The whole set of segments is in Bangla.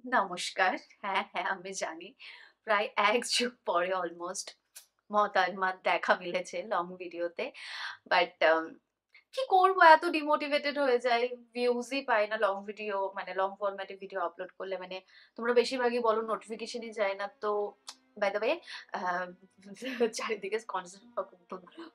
নমস্কার। হ্যাঁ, আমি জানি। প্রায় ১ যুগ পরে অলমোস্ট মতামত দেখা মিলেছে লং ভিডিওতে। বাট কি করব এত ডিমোটিভেটেড হয়ে যাই। ভিউজই পাই না লং ভিডিও মানে লং ফরম্যাট এ ভিডিও আপলোড করলে মানে তোমরা বেশিরভাগই বলো নোটিফিকেশনই যায় না। তো বাই দ্য ওয়ে আ চারিদিকে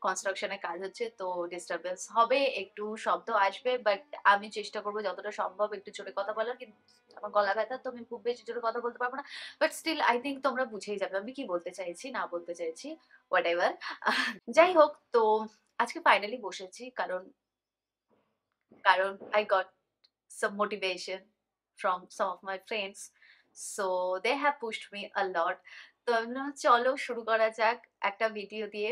কনস্ট্রাকশন এর কাজ হচ্ছে তো ডিস্টার্বেন্স হবে, একটু শব্দ আসবে। বাট আমি চেষ্টা করব যতটা সম্ভব একটু জোরে কথা বলার। কিন্তু আমার গলা ব্যথা তো আমি খুব বেশি জোরে কথা বলতে পারব না। বাট স্টিল আই থিংক তোমরা বুঝেই যাবে আমি কি বলতে চাইছি, না বলতে চাইছি। হোয়াটএভার। যাই হোক তো আজকে ফাইনালি বসেছি কারণ I got some motivation from some of my friends. So they have pushed me a lot. তো আমি বললাম চলো শুরু করা যাক একটা ভিডিও দিয়ে।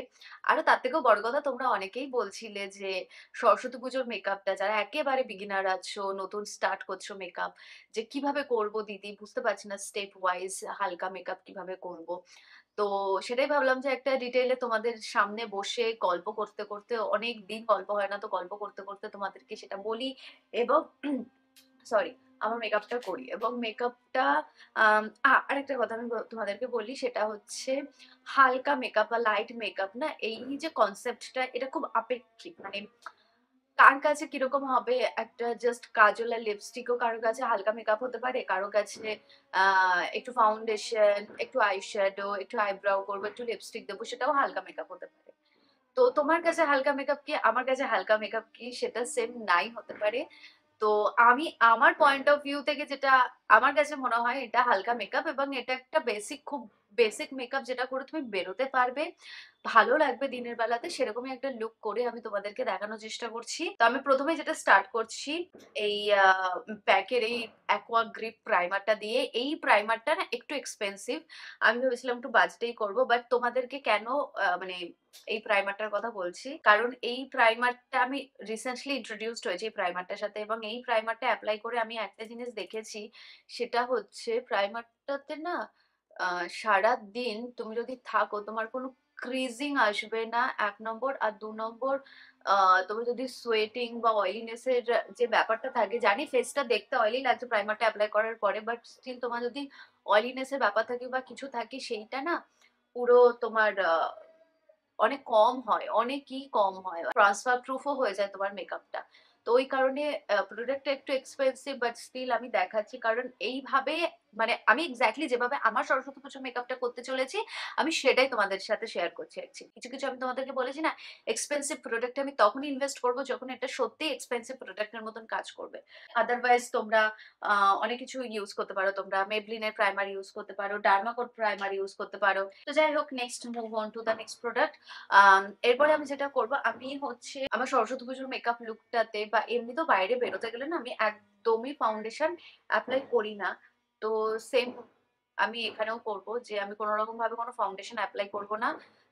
আরো তার থেকেও বড় কথা তোমরা অনেকেই বলছিলে যে সরস্বতী পুজোর মেকআপটা যারা একেবারে বিগিনার আছো, নতুন স্টার্ট করছো মেকআপ যে কিভাবে করব দিদি বুঝতে পারছি না স্টেপ ওয়াইজ হালকা মেকআপ কিভাবে করব। তো সেটাই ভাবলাম যে একটা ডিটেইলে তোমাদের সামনে বসে গল্প করতে, করতে অনেকদিন গল্প হয় না। তো গল্প করতে, করতে তোমাদেরকে সেটা বলি এবং সরি আমার মেকআপটা করি এবং মেকআপটা আরেকটা কথা আমি তোমাদেরকে বলি সেটা হচ্ছে হালকা মেকআপ বা লাইট মেকআপ না এই যে কনসেপ্টটা এটা খুব আপেক্ষিক। মানে কার কাছে কিরকম হবে একটা জাস্ট কাজল আর লিপস্টিকও কারো কাছে হালকা মেকআপ হতে পারে, কারো কাছে একটু ফাউন্ডেশন, একটু আইশ্যাডো, একটু আইব্রাও করবো, একটু লিপস্টিক দেবো সেটাও হালকা মেকআপ হতে পারে। তো তোমার কাছে হালকা মেকআপ কি, আমার কাছে হালকা মেকআপ কি সেটা সেম নাই হতে পারে। তো আমি আমার পয়েন্ট অফ ভিউ থেকে যেটা আমার কাছে মনে হয় এটা হালকা মেকআপ এবং এটা একটা বেসিক খুব বেসিক মেকআপ যেটা করে তুমি বেরোতে পারবে, ভালো লাগবে দিনের বেলাতে সেরকমই একটা লুক করে আমি তোমাদেরকে দেখানোর চেষ্টা করছি। তো আমি প্রথমে যেটা স্টার্ট করছি এই প্যাকের এই অ্যাকোয়া গ্রিপ প্রাইমারটা দিয়ে। এই প্রাইমারটা না একটু এক্সপেন্সিভ, আমি ভেবেছিলাম একটু বাজেটেই করবো বাট তোমাদেরকে কেন মানে এই প্রাইমারটার কথা বলছি কারণ এই প্রাইমারটা আমি রিসেন্টলি ইন্ট্রোডিউসড হয়েছি এই প্রাইমারটার সাথে এবং এই প্রাইমারটা অ্যাপ্লাই করে আমি একটা জিনিস দেখেছি সেটা হচ্ছে প্রাইমারটাতে না সারাদিন তুমি যদি থাকো তোমার কোনো ক্রিজিং আসবে না ১ নম্বর। আর ২ নম্বর তুমি যদি সোয়েটিং বা অয়েলিনেস এর যে ব্যাপারটা থাকে, জানি ফেসটা দেখতে অয়েলি লাগছে প্রাইমারটা এপ্লাই করার পরে বাট স্টিল তোমার যদি অয়েলিনেস এর ব্যাপার থাকে বা কিছু থাকে সেইটা না পুরো তোমার অনেক কম হয়, অনেকই কম হয়। ট্রান্সফার প্রুফও হয়ে যায় তোমার মেকআপটা। তো ওই কারণে প্রোডাক্টটা একটু এক্সপেন্সিভ বাট স্টিল আমি দেখাচ্ছি কারণ এইভাবে মানে আমি এক্সাক্টলি যেভাবে আমার সরস্বতী পুজোর মেকআপটা করতে চলেছি আমি সেটাই তোমাদের সাথে শেয়ার করছি অ্যাকচুয়ালি। কিছু, কিছু আমি তোমাদেরকে বলেছি না এক্সপেন্সিভ প্রোডাক্টে আমি তখনই ইনভেস্ট করব যখন এটা সত্যিই এক্সপেন্সিভ প্রোডাক্টের মতন কাজ করবে। আদারওয়াইজ তোমরা অনেক কিছু ইউজ করতে পারো। তোমরা Maybelline এর প্রাইমার ইউজ করতে পারো, Dermacot প্রাইমার ইউজ করতে পারো। তো যাই হোক next move on to the next product. এরপরে আমি যেটা করব আমি হচ্ছে আমার সরস্বতী পুজোর মেকআপ লুকটাতে বা এমনিতেও বাইরে বেরোতে গেলে না আমি একদমই ফাউন্ডেশন অ্যাপ্লাই করি না। তো সেম আমি এখানেও করব যে আমি কোনো রকম ভাবে কোনো ফাউন্ডেশন অ্যাপ্লাই করব না।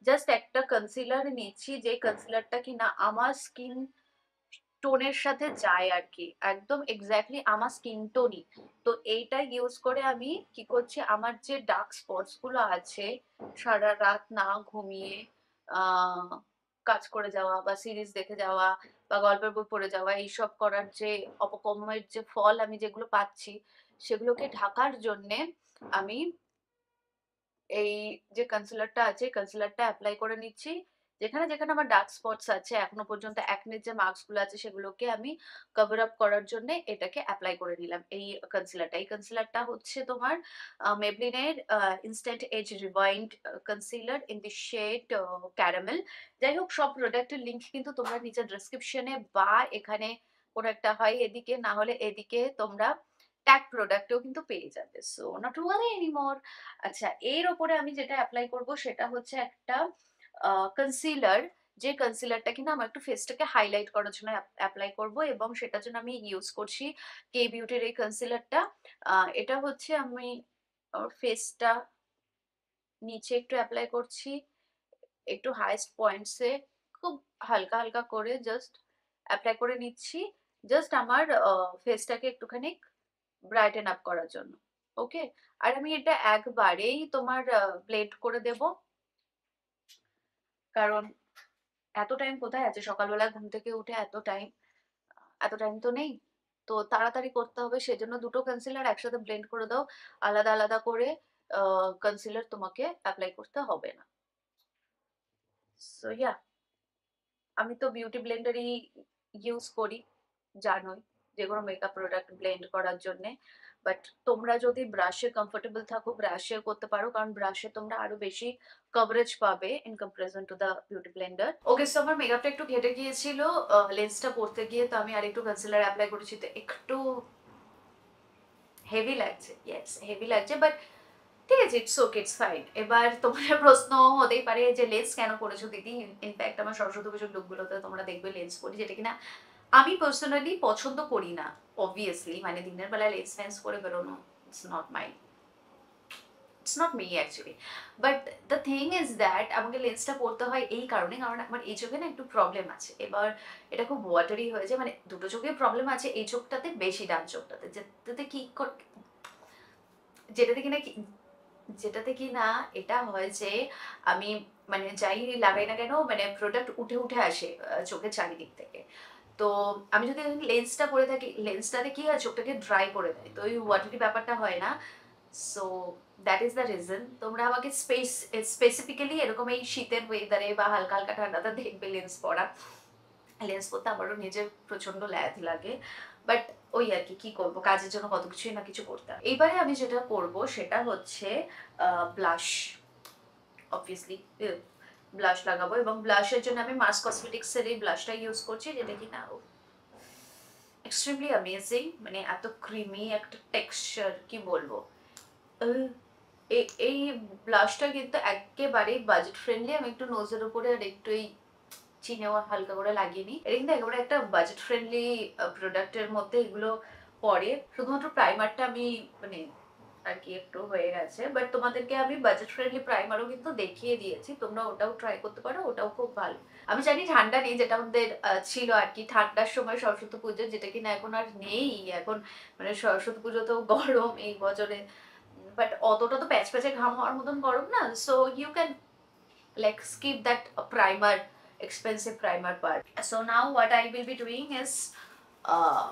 জাস্ট একটা কনসিলার নিচ্ছি যে কনসিলারটা কিনা আমার স্কিন টোনের সাথে যায় আর কি, একদম এক্স্যাক্টলি আমার স্কিন টোনই। তো এইটা ইউজ করে আমি কি করছি আমার যে ডার্ক স্পটস গুলো আছে সারা রাত না ঘুমিয়ে আহ কাজ করে যাওয়া বা সিরিজ দেখে যাওয়া বা গল্পের বই পড়ে যাওয়া এইসব করার যে অপকর্মের যে ফল আমি যেগুলো পাচ্ছি সেগুলোকে ঢাকার জন্যে আমি এই যে কনসিলারটা আছে কনসিলারটা অ্যাপ্লাই করে নিচ্ছি। যেখানে যেখানে আমার ডার্ক স্পটস আছে এখনো পর্যন্ত অ্যাকনের যে মার্কস গুলো আছে সেগুলোকে আমি কভার আপ করার জন্য এটাকে অ্যাপ্লাই করে নিলাম এই কনসিলারটা। এই কনসিলারটা হচ্ছে তোমার Maybelline এর instant age rewind concealer in the shade caramel. যাই হোক সব প্রোডাক্টের লিংক কিন্তু তোমরা নিচের ডেসক্রিপশনে বা এখানে কোনো একটা হয় এদিকে না হলে এদিকে তোমরা ট্যাগ প্রোডাক্টেও কিন্তু পেয়ে যাবে। So not worry anymore. আচ্ছা এর ওপরে আমি যেটা অ্যাপ্লাই করব সেটা হচ্ছে একটা কনসিলার, যে কনসিলারটা কিনা আমার একটু ফেসটাকে হাইলাইট করার জন্য অ্যাপ্লাই করব এবং সেটার জন্য আমি ইউজ করছি কে বিউটির এই কনসিলারটা। এটা হচ্ছে আমি আমার ফেসটা নিচে একটু অ্যাপ্লাই করছি, একটু হাইস্ট পয়েন্টসে খুব হালকা হালকা করে জাস্ট অ্যাপ্লাই করে নিচ্ছি, জাস্ট আমার ফেসটাকে একটুখানি ব্রাইটেন আপ করার জন্য। ওকে, আর আমি এটা একবারেই তোমার ব্লেন্ড করে দেব কারণ এত টাইম কোথায় আছে, সকালবেলা ঘুম থেকে উঠে এত টাইম তো নেই। তো তাড়াতাড়ি করতে হবে, সেজন্য দুটো কনসিলার একসাথে ব্লেন্ড করে দাও। আলাদা আলাদা করে কনসিলার তোমাকে অ্যাপ্লাই করতে হবে না। সো ইয়া, আমি তো বিউটি ব্লেন্ডারই ইউজ করি, জানোই, যেকোনো মেকআপ প্রোডাক্ট ব্লেন্ড করার জন্যে। বাট তোমরা যদি ব্রাশে কমফোর্টেবল থাকো ব্রাশে করতে পারো, কারণ ব্রাশে তোমরা আরো বেশি কভারেজ পাবে in comparison to the beauty Blender. Okay, so আমার মেকআপটা একটু ঘেটে গিয়েছিল লেন্সটা পরতে গিয়ে, তো আমি আরেকটু কনসিলার অ্যাপ্লাই করেছি, তো একটু হেভি লাগছে, ইয়েস হেভি লাগছে, বাট ঠিক আছে, ইটস ওকে, ইটস ফাইন। এবার তোমার প্রশ্ন হতেই পারে যে লেন্স কেন করেছো দিদি। ইনফ্যাক্ট আমার সরস্বতী পুজোর লুকগুলোতে তোমরা দেখবে লেন্স করি, যেটা কিনা আমি পার্সোনালি পছন্দ করি না। অবভিয়াসলি মানে দিনের বেলা লেন্স ফেন্স করে বেরোনো, it's not my, it's not me actually. But the thing is that আমাকে লেন্সটা পরতে হয় এই কারণে, কারণ আমার এই চোখে না একটু প্রবলেম আছে। এবার এটা খুব ওয়াটারি হয়েছে, মানে দুটো চোখে প্রবলেম আছে, এই চোখটাতে বেশি, ডান চোখটাতে, যেটাতে কি যেটাতে কিনা কি যেটাতে কি না এটা হয় যে আমি মানে যাই লাগাই না কেন মানে প্রোডাক্ট উঠে উঠে আসে চোখের চারিদিক থেকে। তো আমি যদি লেন্সটা পরে থাকি, লেন্সটাতে কি হয় চোখটাকে ড্রাই করে দেয়, তো ওই ওয়াটারি ব্যাপারটা হয় না। So that is the reason. তোমরা আমাকে স্পেসিফিক্যালি এরকম এই শীতের ওয়েদারে বা হালকা হালকা ঠান্ডাতে দেখবে লেন্স পরা। লেন্স পরতে আমারও নিজের প্রচন্ড ল্যাদ লাগে, বাট ওই আর কি, কি করবো, কাজের জন্য কত কিছুই না কিছু করতে হয়। এইবারে আমি যেটা করবো সেটা হচ্ছে ব্লাশ। অবভিয়াসলি ব্লাশ লাগাবো, এবং ব্লাশের জন্য আমি মার্স কসমেটিক্সের এই ব্লাশটা ইউজ করছি, যেটা কিনা এক্সট্রিমলি অ্যামেজিং, মানে এত ক্রিমি একটা টেক্সচার, কি বলবো। আহ, এই ব্লাশটা কিন্তু একেবারেই বাজেট ফ্রেন্ডলি। আমি একটু নোজের উপরে আর একটু এই চিনেও হালকা করে লাগিয়ে নিই। এটা কিন্তু একেবারে একটা বাজেট ফ্রেন্ডলি প্রোডাক্টের মধ্যে এগুলো পড়ে। শুধুমাত্র প্রাইমারটা আমি মানে আর কি একটু হয়ে গেছে, বাট তোমাদেরকে আমি বাজেট ফ্রেন্ডলি প্রাইমারও কিন্তু দেখিয়ে দিয়েছি, তোমরা ওটাও ট্রাই করতে পারো, ওটাও খুব ভালো। আমি জানি ঠান্ডা নেই, যেটা আমাদের ছিল আর কি ঠান্ডার সময় সরস্বতী পুজো, যেটা কিনা এখন আর নেই। এখন মানে সরস্বতী পুজো তো গরম এই বছরে, বাট অতটা তো প্যাচ প্যাচে ঘাম হওয়ার মতন গরম না। So you can like skip that primer, expensive primer part. So now what I will be doing is uh,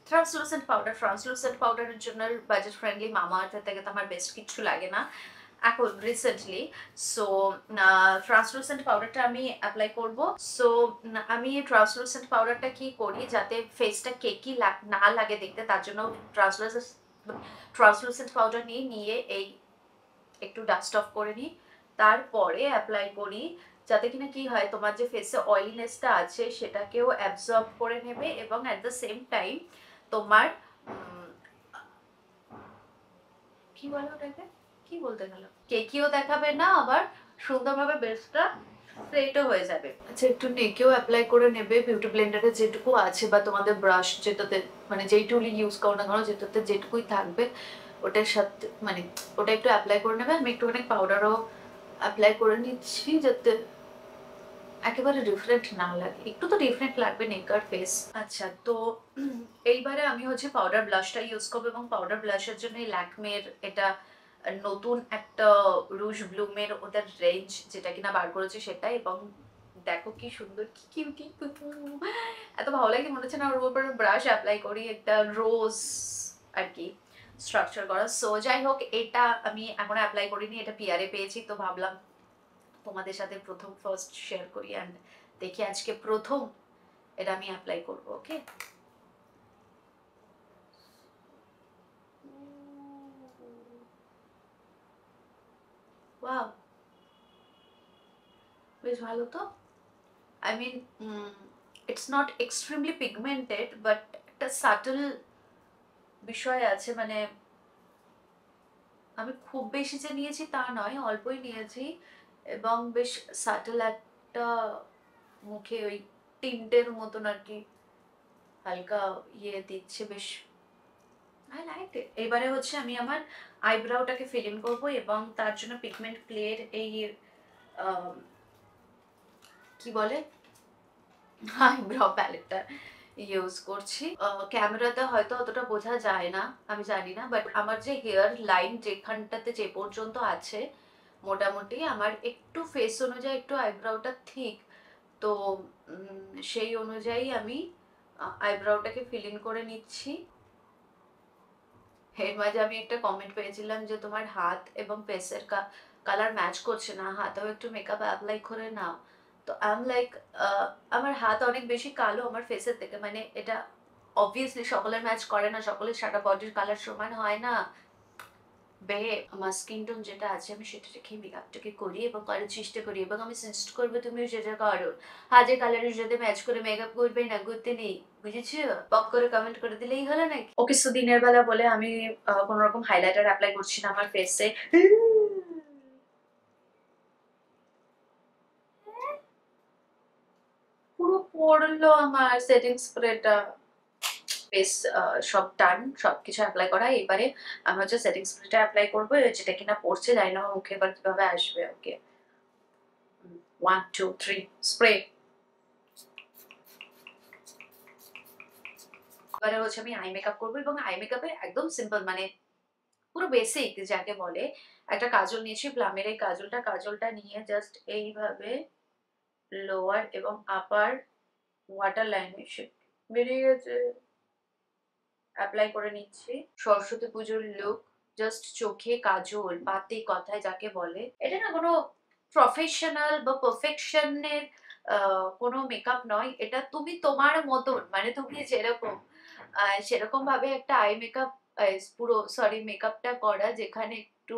translucent powder. Translucent পাউডারের জন্য বাজেট ফ্রেন্ডলি মামা আর্থের থেকে তো আমার বেস্ট কিছু লাগে না এখন রিসেন্টলি। সো ট্রান্সলুসেন্ট পাউডারটা আমি অ্যাপ্লাই করব। সো আমি ট্রান্সলুসেন্ট পাউডারটা কি করি যাতে ফেসটা কেকি না লাগে দেখতে, তার জন্য ট্রান্সলুসেন্ট পাউডার নিয়ে এই একটু ডাস্ট অফ করে নিই, তারপরে অ্যাপ্লাই করি, যাতে কিনা কি হয় তোমার যে ফেসে অয়েলিনেসটা আছে সেটাকেও অ্যাবজর্ব করে নেবে, এবং অ্যাট দ্য সেম টাইম তোমার কি বলে ওটাকে, কি বলতে গেল, কেকিও দেখাবে না, আবার সুন্দরভাবে বেসটা স্ট্রেটও হয়ে যাবে। আচ্ছা, একটু নেকেও অ্যাপ্লাই করে নেবে বিউটি ব্লেন্ডারে যেটুকু আছে, বা তোমাদের ব্রাশ যেটাতে মানে যেই টুলি ইউজ করো না কেন যেটাতে যেটুকুই থাকবে ওটার সাথে মানে ওটা একটু অ্যাপ্লাই করে নেবে। আমি একটুখানি পাউডারও অ্যাপ্লাই করে নিচ্ছি যাতে একেবারে ডিফারেন্ট না লাগে, একটু তো ডিফারেন্ট লাগবে নেক আর ফেস। আচ্ছা, তো এইবারে আমি হচ্ছে পাউডার ব্লাশটা ইউজ করবো, এবং পাউডার ব্লাশের জন্য ল্যাকমের এটা নতুন একটা রুশ ব্লুমের ওদের রেঞ্জ যেটা কিনা বার করেছে সেটা, এবং দেখো কি সুন্দর, কি কিউটি, এত ভালো লাগে, মনে হচ্ছে না ওর উপর ব্রাশ অ্যাপ্লাই করি, একটা রোজ আর কি স্ট্রাকচার করা। সো যাই হোক, এটা আমি এখন অ্যাপ্লাই করিনি, এটা পিয়ারে পেয়েছি, তো ভাবলাম তোমাদের সাথে প্রথম ফার্স্ট শেয়ার করি, অ্যান্ড দেখি আজকে প্রথম এটা আমি অ্যাপ্লাই করব। ওকে, ওয়াও, বেশ ভালো তো। I mean it's not extremely pigmented, but একটা সাটল বিষয় আছে, মানে আমি খুব বেশি যে নিয়েছি তা নয়, অল্পই নিয়েছি, এবং বেশ সাটল একটা মুখে ওই টিন্টের মতন আর কি হালকা ইয়ে দিচ্ছে, বেশ আই লাইক ইট। এবারে হচ্ছে আমি আমার আইব্রাউটাকে ফিল ইন করবো, এবং তার জন্য পিগমেন্ট প্লের এই কি বলে আইব্রাউ প্যালেটটা ইউজ করছি। ক্যামেরাতে হয়তো অতটা বোঝা যায় না, আমি জানি না, বাট আমার যে হেয়ার লাইন যেখানটাতে যে পর্যন্ত আছে মোটামুটি আমার একটু ফেস অনুযায়ী একটু আইব্রাউটা ঠিক, তো সেই অনুযায়ী আমি আইব্রাউটাকে ফিল ইন করে নিচ্ছি। এর মাঝে আমি একটা কমেন্ট পেয়েছিলাম যে তোমার হাত এবং ফেসের কালার ম্যাচ করছে না, হাতেও একটু মেকআপ অ্যাপ্লাই করে নাও। তো আই এম লাইক, আমার হাত অনেক বেশি কালো আমার ফেসের থেকে, মানে এটা অবভিয়াসলি সকলের ম্যাচ করে না, সকলের সারা বডির কালার সমান হয় না। বে আমার স্কিন টোন যেটা আছে আমি সেটা রেখে মেকআপটাকে করি এবং করার চেষ্টা করি, এবং আমি সাজেস্ট করবো তুমিও সেটা করো। হাতের কালারের সাথে ম্যাচ করে মেকআপ করবে না, করতে নেই, বুঝেছো? পপ করে কমেন্ট করে দিলেই হলো নাকি? ওকে, সো দিনের বেলা বলে আমি কোনো রকম হাইলাইটার অ্যাপ্লাই করছি না আমার ফেসে। পুরো পড়লো আমার সেটিং স্প্রেটা। বেশ, সব ডান, সবকিছু অ্যাপ্লাই করা। এবারে আমি হচ্ছে সেটিং স্প্রেটা অ্যাপ্লাই করবো, যেটা কিনা পড়ছে, জানি না আমার মুখে এবার কিভাবে আসবে। ওকে, 1 2 3 স্প্রে। এবারে হচ্ছে আমি আই মেকআপ করবো, এবং আই মেকআপে একদম সিম্পল, মানে পুরো বেসিক যাকে বলে, একটা কাজল নিয়েছি প্লামের। এই কাজলটা নিয়ে জাস্ট এইভাবে লোয়ার এবং আপার ওয়াটার লাইনে বেরিয়ে গেছে, অ্যাপ্লাই করে নিচ্ছি। সরস্বতী পুজোর লুক, জাস্ট চোখে কাজল, পাতে কথায় যাকে বলে। এটা না কোনো প্রফেশনাল বা পারফেকশনের কোনো মেকআপ নয়, এটা তুমি তোমার মতন, মানে তুমি যেরকম সেরকম ভাবে একটা আই মেকআপ, পুরো সরি মেকআপটা করা, যেখানে একটু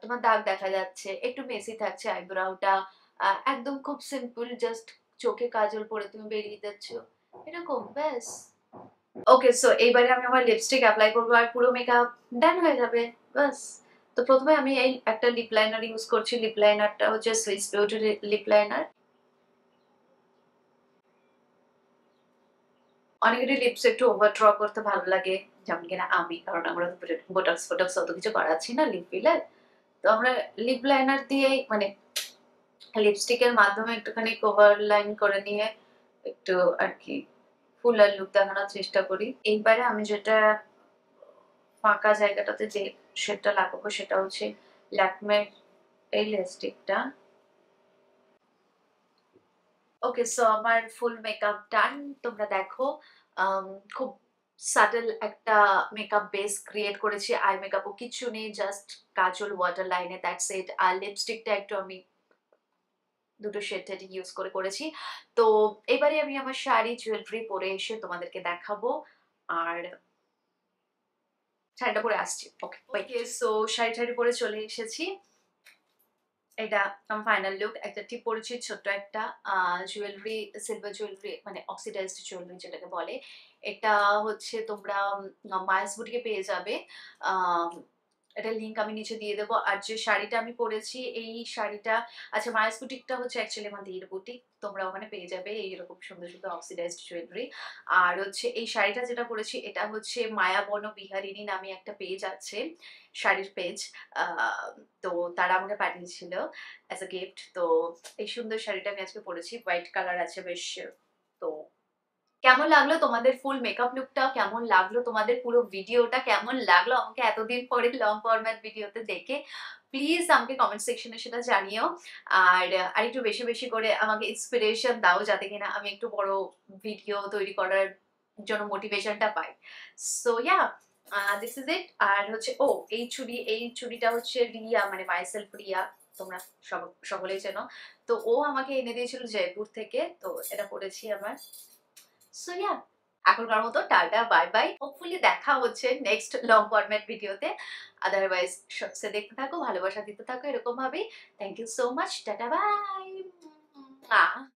তোমার দাগ দেখা যাচ্ছে, একটু মেসি থাকছে আইব্রাউটা, একদম খুব সিম্পল, জাস্ট চোখে কাজল পরে তুমি বেরিয়ে যাচ্ছ, এরকম ব্যাস। ওকে, সো এইবারে আমি আমার লিপস্টিক অ্যাপ্লাই করবো আর পুরো মেকআপ ডান হয়ে যাবে, বাস। তো প্রথমে আমি এই একটা লিপ লাইনার ইউজ করছি। লিপ লাইনারটা হচ্ছে সুইস বিউটির লিপ লাইনার। অনেকেরই লিপস একটু ওভার ড্র করতে ভালো লাগে, যেমন কিনা আমি, কারণ আমরা তো বোটক্স ফোটক্স অত কিছু করাচ্ছি না লিপ ফিলার। তো আমরা লিপ লাইনার দিয়েই, মানে লিপস্টিকের মাধ্যমে একটুখানি ওভার লাইন করে নিয়ে একটু আর কি ফুল আর লুক দেখানোর চেষ্টা করি। এইবারে আমি যেটা ফাঁকা জায়গাটাতে যে শেডটা লাগাবো সেটা হচ্ছে ল্যাকমের এই লিপস্টিকটা। ওকে, সো আমার ফুল মেকআপ ডান। তোমরা দেখো, আম, খুব সাটল একটা মেকআপ বেস ক্রিয়েট করেছি। আই মেকআপও কিছু নেই, জাস্ট কাজল ওয়াটার লাইনে, দ্যাটস ইট। আর লিপস্টিকটা একটু আমি দুটো শেড ইউজ করে করেছি। তো এবারে আমি আমার শাড়ি জুয়েলারি পরে এসে তোমাদেরকে দেখাবো। আর শাড়িটা পরে আসছি। ওকে, ওকে, সো শাড়ি টাড়ি পরে চলে এসেছি। এটা আমার ফাইনাল লুক। একটা টিপ পরেছি, ছোট্ট একটা জুয়েলারি, সিলভার জুয়েলারি, মানে অক্সিডাইজড জুয়েলারি যেটাকে বলে। এটা হচ্ছে তোমরা মায়াস বুটিকে পেয়ে যাবে। আহ এটা লিঙ্ক আমি নিচে দিয়ে দেবো। আর যে শাড়িটা আমি পরেছি, এই শাড়িটা, আচ্ছা, মায়াস বুটিকটা হচ্ছে অ্যাকচুয়ালি আমার দিদির বুটিক, তোমরা ওখানে পেয়ে যাবে এইরকম সুন্দর সুন্দর অক্সিডাইজড জুয়েলারি। আর হচ্ছে এই শাড়িটা যেটা পরেছি, এটা হচ্ছে মায়াবন বিহারিণী নামে একটা পেজ আছে, শাড়ির পেজ। আহ তো তারা আমাকে পাঠিয়েছিল অ্যাজ আ গিফট। তো এই সুন্দর শাড়িটা আমি আজকে পরেছি, হোয়াইট কালার আছে বেশ। তো কেমন লাগলো তোমাদের ফুল মেকআপ লুকটা, কেমন লাগলো তোমাদের পুরো ভিডিওটা, কেমন লাগলো আমাকে এতদিন পরে লং ফরম্যাট ভিডিওতে দেখে, প্লিজ আমাকে কমেন্ট সেকশনে সেটা জানিও। আর আরেকটু বেশি বেশি করে আমাকে ইন্সপিরেশন দাও, যাতে কিনা আমি একটু বড় ভিডিও তৈরি করার জন্য মোটিভেশনটা পাই। So yeah, this is it. আর হচ্ছে, ও, এই চুড়িটা হচ্ছে রিয়া, মানে মাইসেলফ রিয়া, তোমরা সকলেই চেনো। তো ও আমাকে এনে দিয়েছিল জয়পুর থেকে, তো এটা পড়েছি আমার। সো ইয়া, এখনকার মতো টাটা, বাই বাই। হোপফুলি দেখা হচ্ছে নেক্সট লং ফরম্যাট ভিডিওতে। আদারওয়াইজ সবসে দেখতে থাকো, ভালোবাসা দিতে থাকো এরকম ভাবেই। থ্যাংক ইউ সো মাচ, টাটা, বাই।